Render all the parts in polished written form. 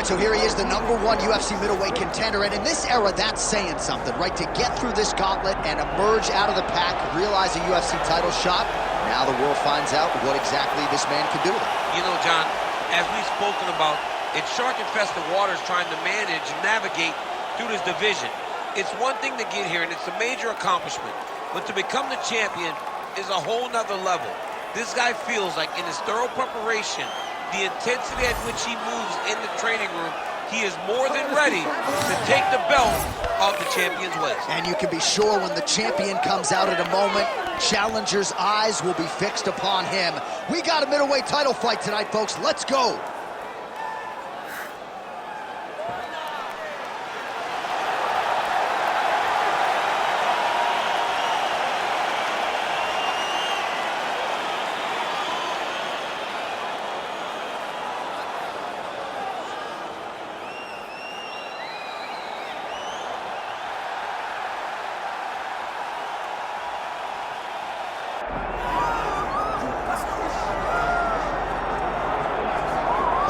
right, so here he is, the #1 UFC middleweight contender, and in this era, that's saying something, right? To get through this gauntlet and emerge out of the pack, realize a UFC title shot, now the world finds out what exactly this man can do with it. You know, John, as we've spoken about, it's shark-infested waters trying to manage and navigate through this division. It's one thing to get here, and it's a major accomplishment, but to become the champion is a whole nother level. This guy feels like in his thorough preparation, the intensity at which he moves in the training room, he is more than ready to take the belt off the champion's waist. And you can be sure when the champion comes out at a moment, challengers' eyes will be fixed upon him. We got a middleweight title fight tonight, folks. Let's go.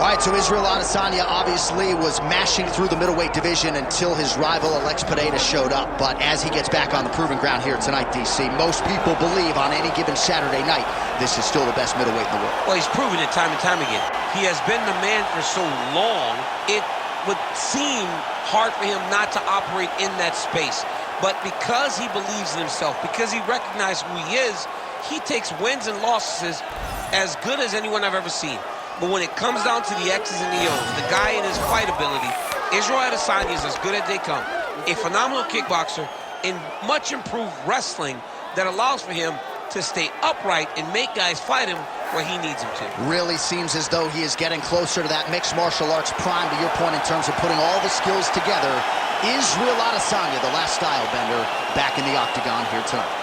All right, so Israel Adesanya obviously was mashing through the middleweight division until his rival Alex Pereira showed up. But as he gets back on the proving ground here tonight, DC, most people believe on any given Saturday night, this is still the best middleweight in the world. Well, he's proven it time and time again. He has been the man for so long, it would seem hard for him not to operate in that space. But because he believes in himself, because he recognizes who he is, he takes wins and losses as good as anyone I've ever seen. But when it comes down to the X's and the O's, the guy in his fight ability, Israel Adesanya is as good as they come. A phenomenal kickboxer in much improved wrestling that allows for him to stay upright and make guys fight him where he needs him to. Really seems as though he is getting closer to that mixed martial arts prime, to your point, in terms of putting all the skills together. Israel Adesanya, the last style bender, back in the octagon here tonight.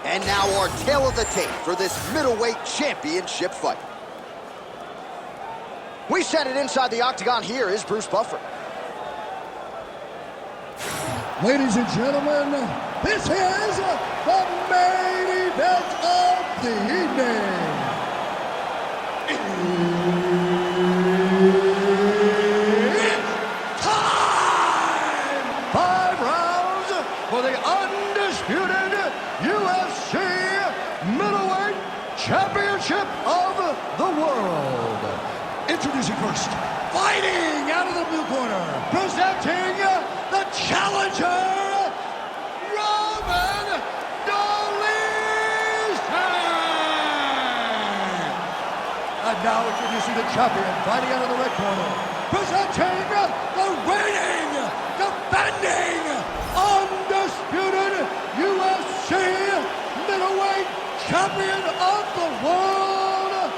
And now our tale of the tape for this middleweight championship fight. We set it inside the octagon. Here is Bruce Buffer. Ladies and gentlemen, this is the main event of the evening. It's time! 5 rounds for the undisputed UFC Middleweight Championship of the World. Introducing first, fighting out of the blue corner, presenting the challenger, Dolidze. And now introducing the champion, fighting out of the red corner, presenting the reigning, defending, undisputed UFC middleweight champion of the world,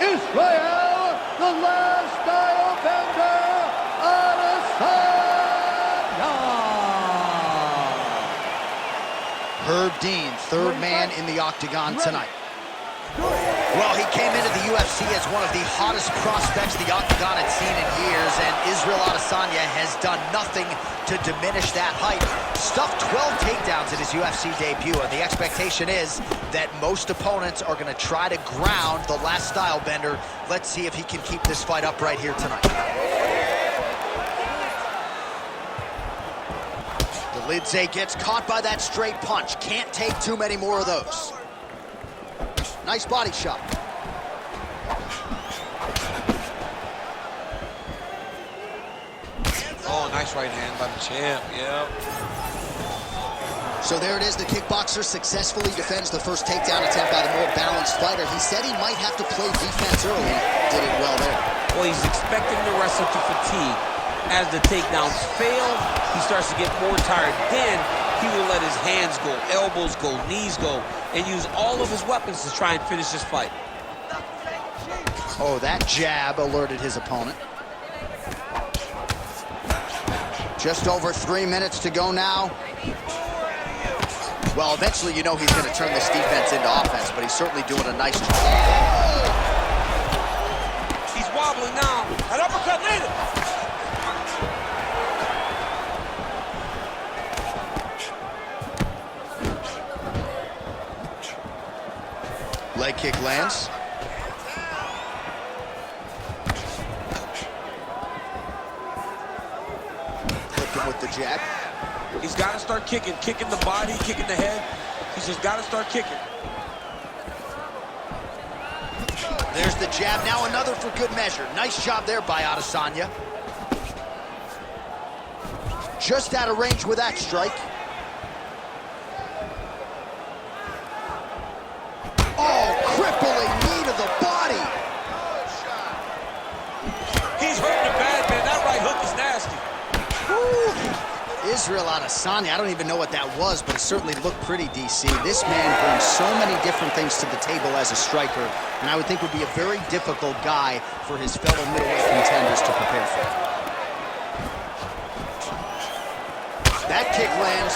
Israel, the last style bender, Adesanya. Herb Dean, third man in the octagon tonight. Well, he came into the UFC as one of the hottest prospects the octagon had seen in years, and Israel Adesanya has done nothing to diminish that hype. Stuffed 12 takedowns in his UFC debut, and the expectation is that most opponents are going to try to ground the last style bender. Let's see if he can keep this fight up right here tonight. Dolidze gets caught by that straight punch. Can't take too many more of those. Nice body shot. Oh, nice right hand by the champ, yeah. So there it is, the kickboxer successfully defends the first takedown attempt by the more balanced fighter. He said he might have to play defense early. Did it well there. Well, he's expecting the wrestler to fatigue. As the takedowns fail, he starts to get more tired. Then he will let his hands go, elbows go, knees go, and use all of his weapons to try and finish this fight. Oh, that jab alerted his opponent. Just over 3 minutes to go now. Well, eventually you know he's going to turn this defense into offense, but he's certainly doing a nice job. Oh! He's wobbling now. An uppercut landed. Leg kick lands. Clipped him with the jab. He's got to start kicking the body, kicking the head. He's just got to start kicking. There's the jab, now another for good measure. Nice job there by Adesanya. Just out of range with that strike. Oh, crippling knee to the body. He's hurting it bad, man. That right hook is nasty. Woo. Israel Adesanya, I don't even know what that was, but it certainly looked pretty, DC. This man brings so many different things to the table as a striker, and I would think would be a very difficult guy for his fellow middleweight contenders to prepare for. That kick lands.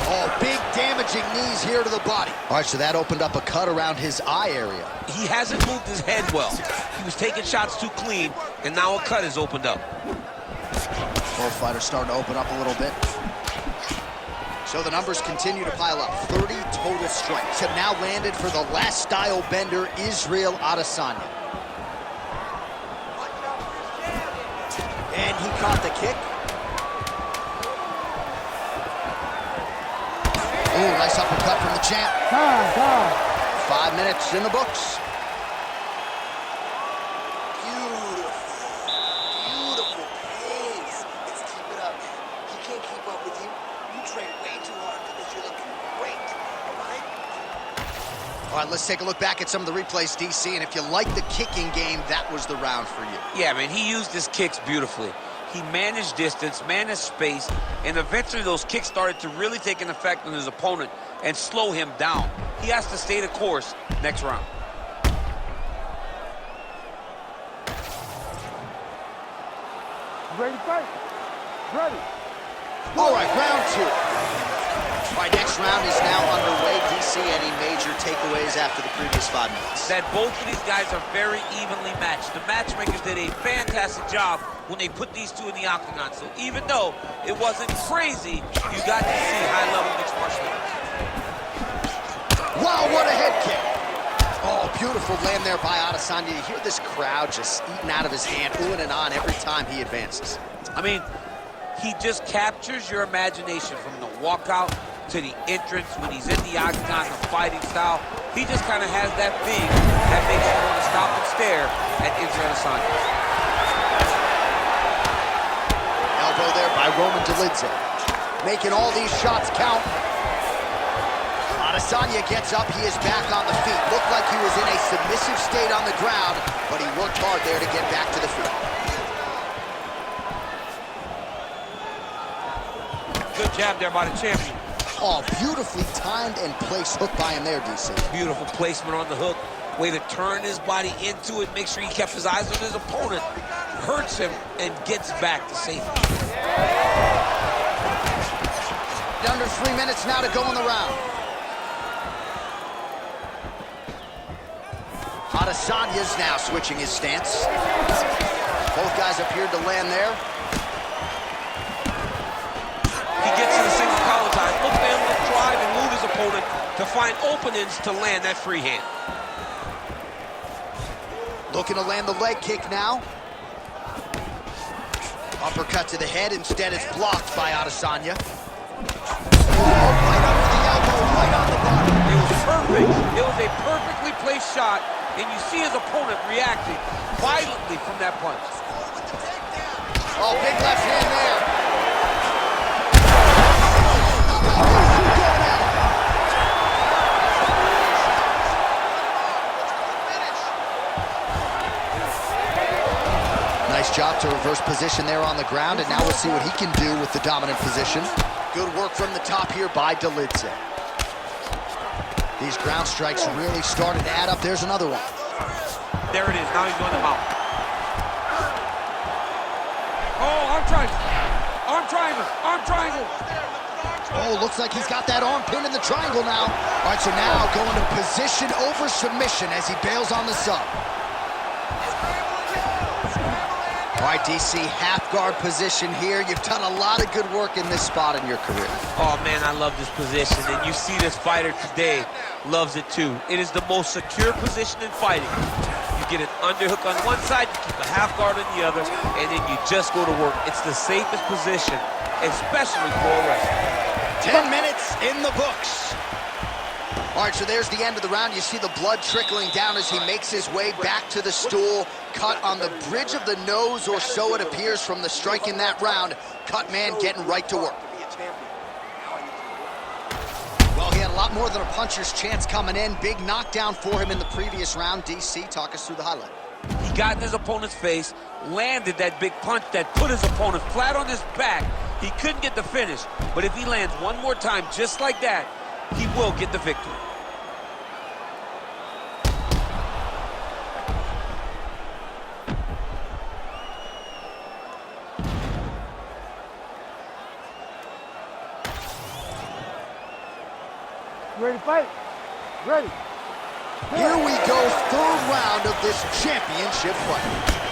Oh, big damaging knees here to the body. All right, so that opened up a cut around his eye area. He hasn't moved his head well. He was taking shots too clean, and now a cut has opened up. Both fighters starting to open up a little bit. So the numbers continue to pile up. 30 total strikes have now landed for the last style bender, Israel Adesanya. And he caught the kick. Ooh, nice uppercut from the champ. 5 minutes in the books. Beautiful pace. Let's keep it up. He can't keep up with you. You train way too hard for this. You're looking great, all right? All right, let's take a look back at some of the replays, DC, and if you like the kicking game, that was the round for you. Yeah, man, he used his kicks beautifully. He managed distance, managed space, and eventually those kicks started to really take an effect on his opponent and slow him down. He has to stay the course next round. Ready to fight? Ready. All right, round two. All right, next round is now underway. DC, any major takeaways after the previous 5 minutes? That both of these guys are very evenly matched. The matchmakers did a fantastic job when they put these two in the octagon. So even though it wasn't crazy, you got to see high-level mixed martial arts. Wow, what a head kick. Oh, beautiful land there by Adesanya. You hear this crowd just eating out of his hand, oohing and on every time he advances. I mean, he just captures your imagination from the walkout to the entrance when he's in the octagon, the fighting style. He just kind of has that thing that makes you want to stop and stare at Israel Adesanya. Elbow there by Dolidze. Making all these shots count. Adesanya gets up, he is back on the feet. Looked like he was in a submissive state on the ground, but he worked hard there to get back to the feet. Good jab there by the champion. Oh, beautifully timed and placed hook by him there, DC. Beautiful placement on the hook. Way to turn his body into it, make sure he kept his eyes on his opponent. Hurts him and gets back to safety. Under 3 minutes now to go in the round. Adesanya's now switching his stance. Both guys appeared to land there. He gets to the single collar time. Look for him to drive and move his opponent to find openings to land that free hand. Looking to land the leg kick now. Uppercut to the head, instead it's blocked by Adesanya. Oh, right under the elbow, right on the body. It was perfect. It was a perfectly placed shot, and you see his opponent reacting violently from that punch. Oh, big left hand there. Nice job to reverse position there on the ground, and now we'll see what he can do with the dominant position. Good work from the top here by Dolidze. These ground strikes really started to add up. There's another one. There it is. Now he's going to mount. Oh, arm triangle. Arm triangle. Arm triangle. Oh, looks like he's got that arm pinned in the triangle now. All right, so now going to position over submission as he bails on the sub. All right, DC, half guard position here. You've done a lot of good work in this spot in your career. Oh, man, I love this position, and you see this fighter today loves it too. It is the most secure position in fighting. You get an underhook on one side, you keep a half guard on the other, and then you just go to work. It's the safest position, especially for a wrestler. 10 minutes in the books. All right, so there's the end of the round. You see the blood trickling down as he makes his way back to the stool. Cut on the bridge of the nose, or so it appears from the strike in that round. Cut man getting right to work. Well, he had a lot more than a puncher's chance coming in. Big knockdown for him in the previous round. DC, talk us through the highlight. He got in his opponent's face, landed that big punch that put his opponent flat on his back. He couldn't get the finish, but if he lands one more time just like that, he will get the victory. Ready to fight? Ready. Here we go, third round of this championship fight.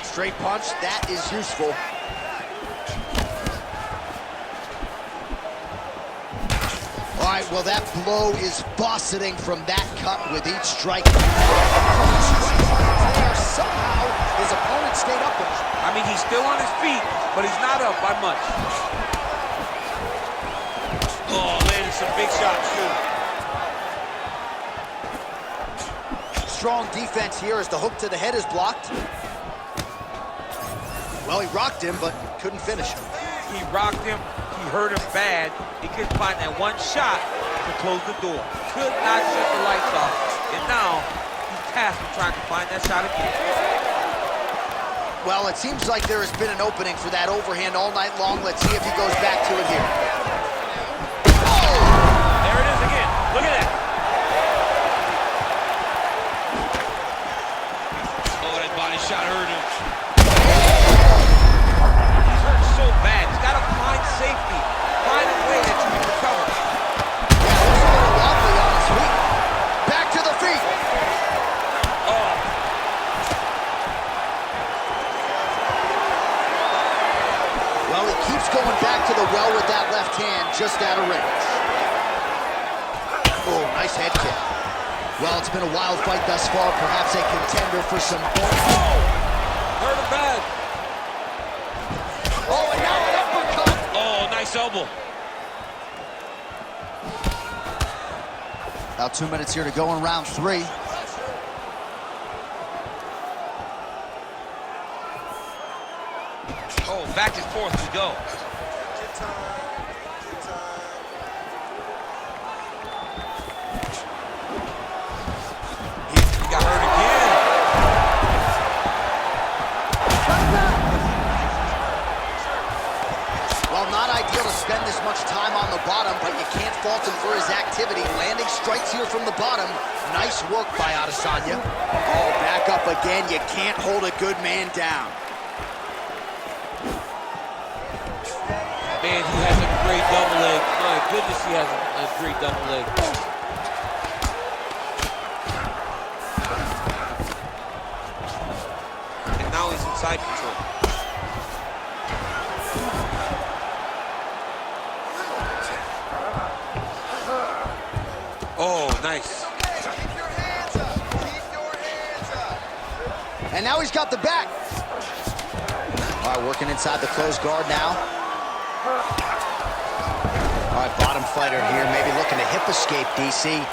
Straight punch, that is useful. All right, well, that blow is bossing from that cut with each strike. There, somehow, his opponent stayed up with him. I mean, he's still on his feet, but he's not up by much. Oh, landed some big shots, too. Strong defense here as the hook to the head is blocked. Well, he rocked him, but couldn't finish him. He rocked him. He hurt him bad. He couldn't find that one shot to close the door. Could not shut the lights off. And now he's tasked with trying to find that shot again. Well, it seems like there has been an opening for that overhand all night long. Let's see if he goes back to it here. There it is again. Look at that. Oh, that body shot hurt him. He's hurt so bad. He's got to find safety. Find a way that you can recover. Yeah, he's a little wobbly on his feet. Back to the feet. Oh. Well, he keeps going back to the well with that left hand, just out of range. Oh, nice head kick. Well, it's been a wild fight thus far. Perhaps a contender for some points. Hurt him bad. Oh, and now an uppercut. Oh, nice elbow. About 2 minutes here to go in round 3. Oh, back and forth we go. He got hurt again. Well, not ideal to spend this much time on the bottom, but you can't fault him for his activity. Landing strikes here from the bottom. Nice work by Adesanya. Oh, back up again. You can't hold a good man down. Man, he has a great double leg. My goodness, he has a great double leg. And now he's in side control. Oh, nice. Keep your hands up. Keep your hands up. And now he's got the back. All right, working inside the closed guard now. All right, bottom fighter here, maybe looking to hip escape, DC.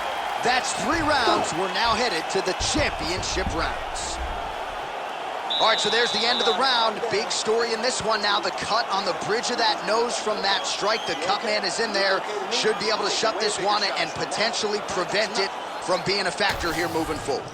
That's 3 rounds. We're now headed to the championship rounds. All right, so there's the end of the round. Big story in this one now. The cut on the bridge of that nose from that strike. The cut man is in there. Should be able to shut this one and potentially prevent it from being a factor here moving forward.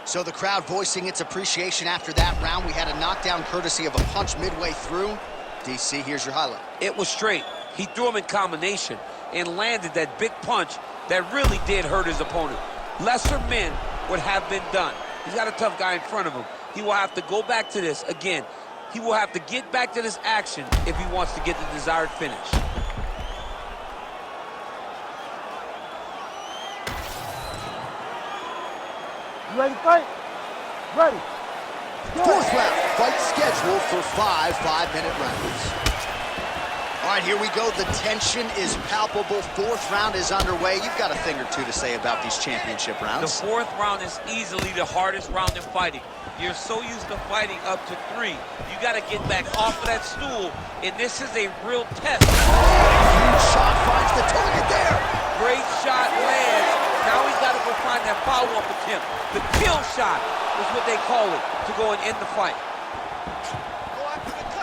So the crowd voicing its appreciation after that round. We had a knockdown courtesy of a punch midway through. DC, here's your highlight. It was straight. He threw him in combination and landed that big punch that really did hurt his opponent. Lesser men would have been done. He's got a tough guy in front of him. He will have to go back to this. Again, He will have to get back to this action if he wants to get the desired finish. You ready to fight? Ready. Fourth round, fight scheduled for 5 5-minute rounds. All right, here we go. The tension is palpable. Fourth round is underway. You've got a thing or two to say about these championship rounds. The fourth round is easily the hardest round in fighting. You're so used to fighting up to 3. You got to get back off of that stool, and this is a real test. Huge shot finds the target there. Great shot lands. Now he's got to go find that follow-up attempt. The kill shot is what they call it to go and end the fight.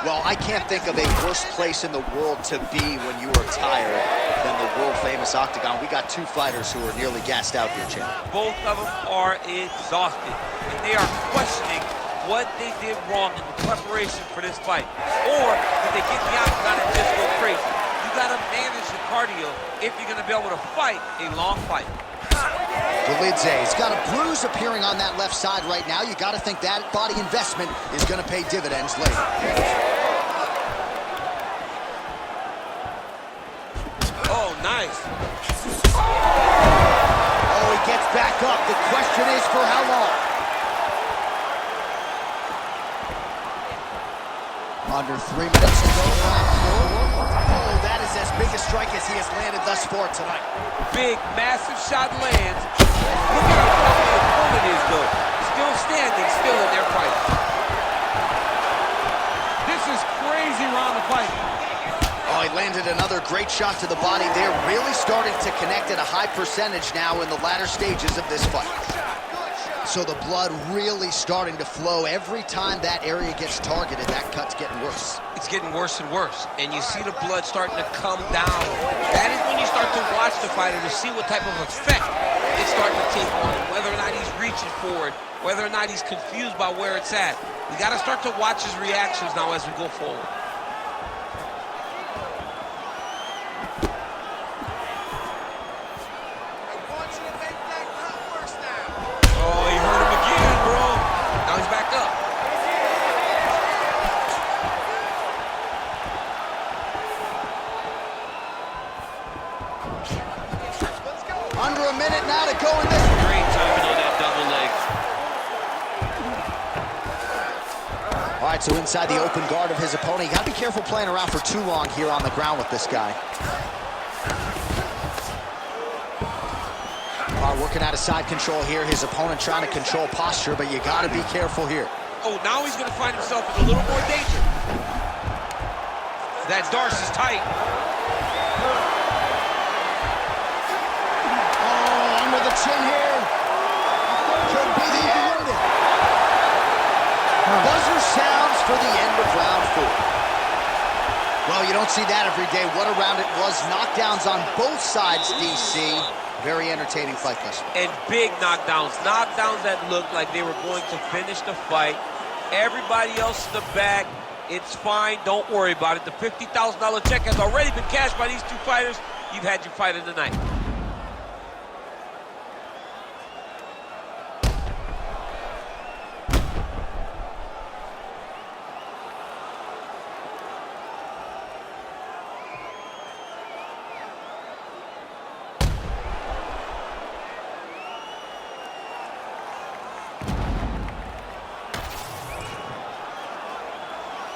Well, I can't think of a worse place in the world to be when you are tired than the world-famous octagon. We got 2 fighters who are nearly gassed out here, champ. Both of them are exhausted, and they are questioning what they did wrong in the preparation for this fight. Or did they get in the octagon and just go crazy? You got to manage the cardio if you're going to be able to fight a long fight. Dolidze's got a bruise appearing on that left side right now. You got to think that body investment is going to pay dividends later. Oh, nice. Oh, he gets back up. The question is for how long? Under 3 minutes to go. Oh, that is as big a strike as he has landed thus far tonight. Big, massive shot lands. Look at how tough the opponent is, though. Still standing, still in their fight. This is crazy round of fight. Oh, he landed another great shot to the body. They're really starting to connect at a high percentage now in the latter stages of this fight. So the blood really starting to flow. Every time that area gets targeted, that cut's getting worse. It's getting worse and worse, and you see the blood starting to come down. That is when you start to watch the fighter to see what type of effect it's starting to take on him, whether or not he's reaching for it, whether or not he's confused by where it's at. We got to start to watch his reactions now as we go forward. Oh, he hurt him again, bro. Now he's back up. Under a minute now to go in this. Great timing on that double leg. All right, so inside the open guard of his opponent. You got to be careful playing around for too long here on the ground with this guy. All right, working out of side control here. His opponent trying to control posture, but you got to be careful here. Oh, now he's going to find himself in a little more danger. That Darce is tight. Under the chin here. Could be the end. Buzzer sounds for the end of round 4. Well, you don't see that every day. What a round it was. Knockdowns on both sides, DC. Very entertaining fight thus far. And big knockdowns. Knockdowns that looked like they were going to finish the fight. Everybody else in the back, it's fine. Don't worry about it. The $50,000 check has already been cashed by these 2 fighters. You've had your fight of the night.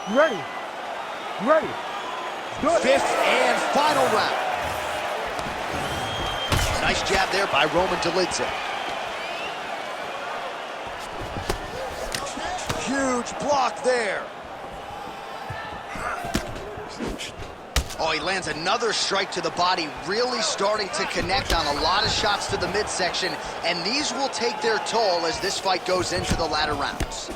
You ready? You ready? Do it. 5th and final round. Nice jab there by Roman Dolidze. Huge block there. Oh, he lands another strike to the body, really starting to connect on a lot of shots to the midsection, and these will take their toll as this fight goes into the latter rounds.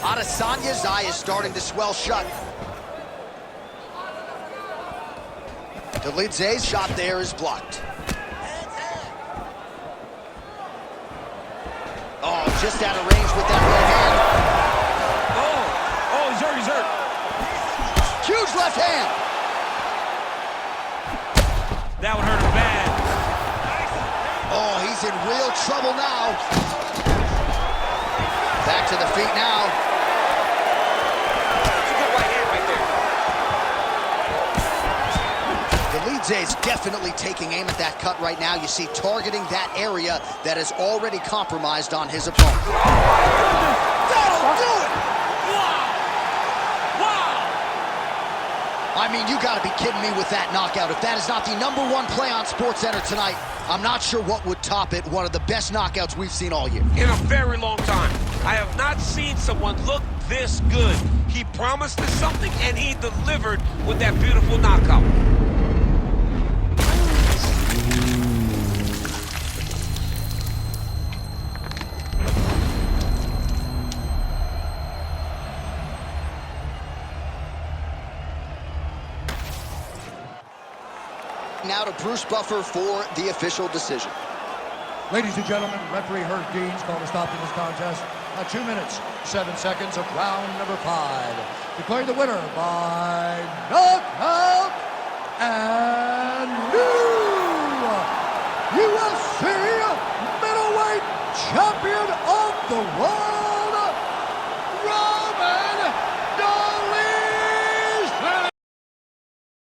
Adesanya's eye is starting to swell shut. Dolidze's shot there is blocked. Oh, just out of range with that right hand. Oh, he's hurt, he's hurt. Huge left hand. That one hurt him bad. to the feet now. That's a good right hand right there. Dolidze is definitely taking aim at that cut right now. You see, targeting that area that is already compromised on his opponent. That'll do it! I mean, you gotta be kidding me with that knockout. If that is not the #1 play on SportsCenter tonight, I'm not sure what would top it. One of the best knockouts we've seen all year. In a very long time. I have not seen someone look this good. He promised us something, and he delivered with that beautiful knockout. Now to Bruce Buffer for the official decision. Ladies and gentlemen, referee Herb Dean's called a stop to this contest at 2 minutes, 7 seconds of round number 5. Declaring the winner by knockout and new UFC middleweight champion of the world,